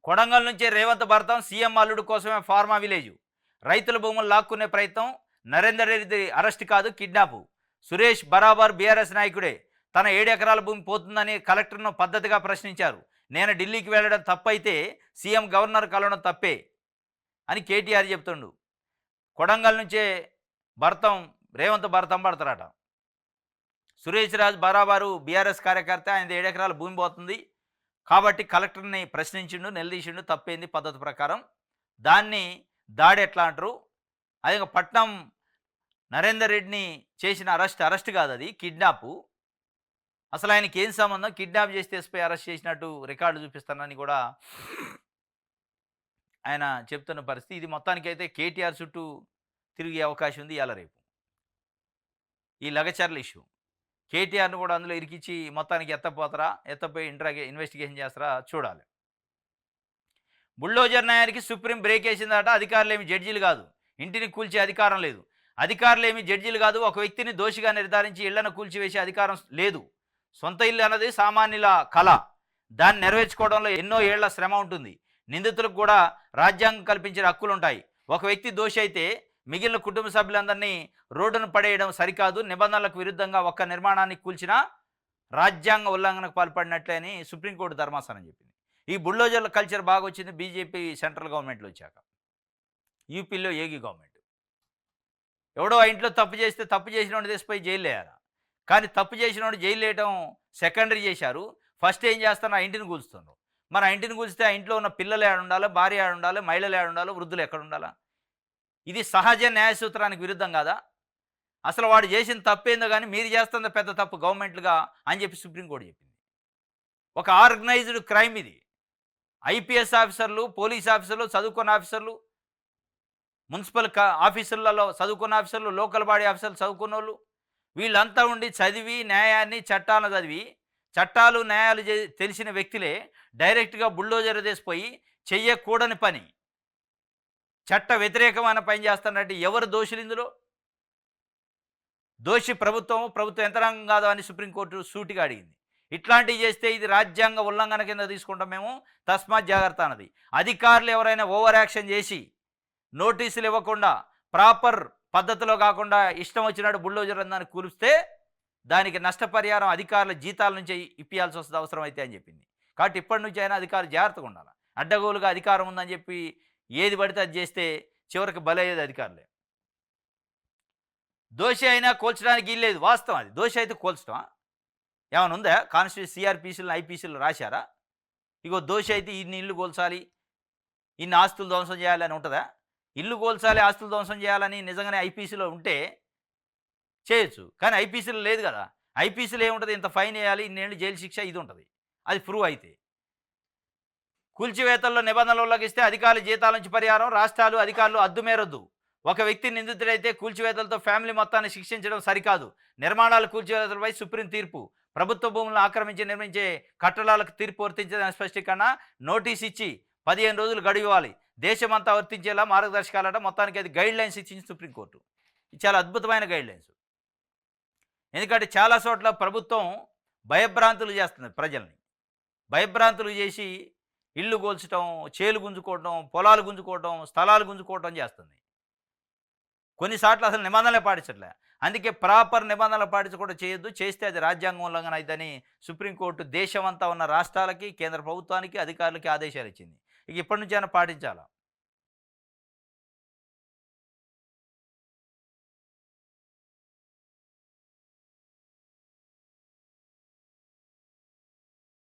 కొడంగల్ నుంచి రేవంత్ భర్తం సీఎం అల్లుడు కోసమే ఫార్మా విలేజ్. రైతుల భూములు లాక్కునే ప్రయత్నం. నరేందర్ రెడ్డి అరెస్ట్ కాదు కిడ్నాప్. సురేష్ బరాబర్ బీఆర్ఎస్ నాయకుడే. తన 7 ఎకరాల భూమి పోతుందని కలెక్టర్ను పద్ధతిగా ప్రశ్నించారు. నేను ఢిల్లీకి వెళ్ళడం తప్పైతే సీఎం గవర్నర్ కలవడం తప్పే అని కేటీఆర్ చెప్తుండు. కొడంగల్ నుంచే భర్తం రేవంత్ భర్తం పడతారట. సురేష్ రాజ్ బరాబరు బీఆర్ఎస్ కార్యకర్త, ఆయన 7 ఎకరాల భూమి పోతుంది కాబట్టి కలెక్టర్ని ప్రశ్నించిండు, నిలదీసిండు, తప్పేంది పద్ధతి ప్రకారం. దాన్ని దాడి ఎట్లా అంటారు? అదే పట్నం నరేందర్ రెడ్డిని చేసిన అరెస్ట్ కాదు, అది కిడ్నాపు. అసలు ఆయనకి ఏం సంబంధం? కిడ్నాప్ చేసి తెసిపోయి అరెస్ట్ చేసినట్టు రికార్డు చూపిస్తానని కూడా ఆయన చెప్తున్న పరిస్థితి. ఇది మొత్తానికైతే కేటీఆర్ చుట్టూ తిరిగే అవకాశం ఉంది ఇవాళ రేపు. ఈ లగచర్ల ఇష్యూ కేటీఆర్ను కూడా అందులో ఇరికిచ్చి మొత్తానికి ఎత్తపోయి ఇన్వెస్టిగేషన్ చేస్తారా చూడాలి. బుల్డోజర్ న్యాయానికి సుప్రీం బ్రేక్ వేసిందట. అధికారులు ఏమి జడ్జీలు కాదు, ఇంటిని కూల్చే అధికారం లేదు. అధికారులు ఏమి జడ్జీలు కాదు, ఒక వ్యక్తిని దోషిగా నిర్ధారించి ఇళ్లను కూల్చివేసే అధికారం లేదు. సొంత ఇల్లు అన్నది సామాన్యుల కళ, దాన్ని నెరవేర్చుకోవడంలో ఎన్నో ఏళ్ల శ్రమ ఉంటుంది. నిందితులకు కూడా రాజ్యాంగం కల్పించిన హక్కులుంటాయి. ఒక వ్యక్తి దోషి అయితే మిగిలిన కుటుంబ సభ్యులందరినీ రోడ్డును పడేయడం సరికాదు. నిబంధనలకు విరుద్ధంగా ఒక్క నిర్మాణాన్ని కూల్చినా రాజ్యాంగ ఉల్లంఘనకు పాల్పడినట్లే అని సుప్రీంకోర్టు ధర్మాసనం చెప్పింది. ఈ బుల్డోజర్ల కల్చర్ బాగా వచ్చింది బీజేపీ సెంట్రల్ గవర్నమెంట్లో వచ్చాక. యూపీలో ఏగీ గవర్నమెంట్ ఎవడో ఆ ఇంట్లో తప్పు చేస్తే తప్పు చేసినోడు తీసిపోయి జైలు వేయాలి. కానీ తప్పు చేసినోడు జైలు వేయడం సెకండరీ చేశారు. ఫస్ట్ ఏం చేస్తారో ఆ ఇంటిని కూల్చుతున్నారు. మరి ఆ ఇంటిని కూల్చితే ఆ ఇంట్లో ఉన్న పిల్లలు ఏడు ఉండాలి, భార్య ఏడు ఉండాలి, మహిళలు ఏడు ఉండాలి, వృద్ధులు ఎక్కడ ఉండాలా? ఇది సహజ న్యాయ సూత్రానికి విరుద్ధం కాదా? అసలు వాడు చేసిన తప్పేందో కానీ మీరు చేస్తున్న పెద్ద తప్పు గవర్నమెంట్లుగా అని చెప్పి సుప్రీంకోర్టు చెప్పింది. ఒక ఆర్గనైజ్డ్ క్రైమ్ ఇది. ఐపీఎస్ ఆఫీసర్లు, పోలీస్ ఆఫీసర్లు, చదువుకున్న ఆఫీసర్లు, మున్సిపల్ ఆఫీసర్లలో చదువుకున్న ఆఫీసర్లు, లోకల్ బాడీ ఆఫీసర్లు చదువుకున్న వాళ్ళు, వీళ్ళంతా ఉండి చదివి న్యాయాన్ని చట్టాలను చదివి చట్టాలు న్యాయాలు తెలిసిన వ్యక్తులే డైరెక్ట్గా బుల్డోజర్ తీసిపోయి చెయ్యకూడని పని, చట్ట వ్యతిరేకమైన పని చేస్తున్నట్టు ఎవరు దోషులు ఇందులో? దోషి ప్రభుత్వ యంత్రాంగం కాదు అని సుప్రీంకోర్టు సూటిగా అడిగింది. ఇట్లాంటివి చేస్తే ఇది రాజ్యాంగ ఉల్లంఘన కింద తీసుకుంటాం మేము, తస్మాత్ జాగ్రత్త అన్నది. అధికారులు ఎవరైనా ఓవర్ యాక్షన్ చేసి నోటీసులు ఇవ్వకుండా ప్రాపర్ పద్ధతిలో కాకుండా ఇష్టం వచ్చినట్టు బుల్డోజర్ దాన్ని కూలిస్తే దానికి నష్టపరిహారం అధికారుల జీతాల నుంచి ఇప్పించాల్సి వస్తుంది అవసరం అయితే అని చెప్పింది. కాబట్టి ఇప్పటి నుంచి అయినా అధికారులు జాగ్రత్తగా ఉండాలి. అడ్డగోలుగా అధికారం ఉందని చెప్పి ఏది పడితే అది చేస్తే చివరికి బలయ్యేది అధికారులే. దోషి అయినా కోల్చడానికి వీల్లేదు, వాస్తవం అది. దోషి అయితే కోల్చడం ఏమైనా ఉందా? కాన్స్టిట్యూషన్ సిఆర్పిసిలు ఐపీసీలు రాశారా? ఇగో దోషి అయితే ఇన్ని ఇల్లు కోల్చాలి, ఇన్ని ఆస్తులు ధ్వంసం చేయాలని ఉంటుందా? ఇల్లు కోల్చాలి, ఆస్తులు ధ్వంసం చేయాలని నిజంగానే ఐపీసీలో ఉంటే చేయొచ్చు, కానీ ఐపీసీలో లేదు కదా. ఐపీసీలో ఏముంటుంది? ఇంత ఫైన్ వేయాలి, ఇన్నేళ్ళు జైలు శిక్ష, ఇది ఉంటుంది. అది ప్రూవ్ అయితే. కూల్చివేతల్లో నిబంధనలు ఉల్లంఘిస్తే అధికారుల జీతాల నుంచి పరిహారం. రాష్ట్రాలు అధికారులు అద్దుమేరొద్దు. ఒక వ్యక్తి నిందితుడైతే కూల్చివేతలతో ఫ్యామిలీ మొత్తాన్ని శిక్షించడం సరికాదు. నిర్మాణాల కూల్చివేతలపై సుప్రీం తీర్పు. ప్రభుత్వ భూములను ఆక్రమించి నిర్మించే కట్టడాలకు తీర్పు వర్తించదని స్పష్టీకరణ. నోటీస్ ఇచ్చి 15 రోజులు గడువు ఇవ్వాలి. దేశమంతా వర్తించేలా మార్గదర్శకాలట. మొత్తానికి అది గైడ్ లైన్స్ ఇచ్చింది సుప్రీంకోర్టు. ఇది చాలా అద్భుతమైన గైడ్ లైన్స్. ఎందుకంటే చాలా చోట్ల ప్రభుత్వం భయభ్రాంతులు చేస్తుంది, ప్రజల్ని భయభ్రాంతులు చేసి ఇల్లు కూల్చడం, చేలు గుంజుకోవడం, పొలాలు గుంజుకోవడం, స్థలాలు గుంజుకోవడం చేస్తుంది. కొన్నిసార్లు అసలు నిబంధనలే పాటించట్లే. అందుకే ప్రాపర్ నిబంధనలు పాటించకుండా చేయొద్దు. చేస్తే అది రాజ్యాంగం ఉల్లంఘన అయిద్దని సుప్రీంకోర్టు దేశమంతా ఉన్న రాష్ట్రాలకి, కేంద్ర ప్రభుత్వానికి, అధికారులకి ఆదేశాలు ఇచ్చింది. ఇక ఇప్పటి నుంచి అయినా పాటించాలా.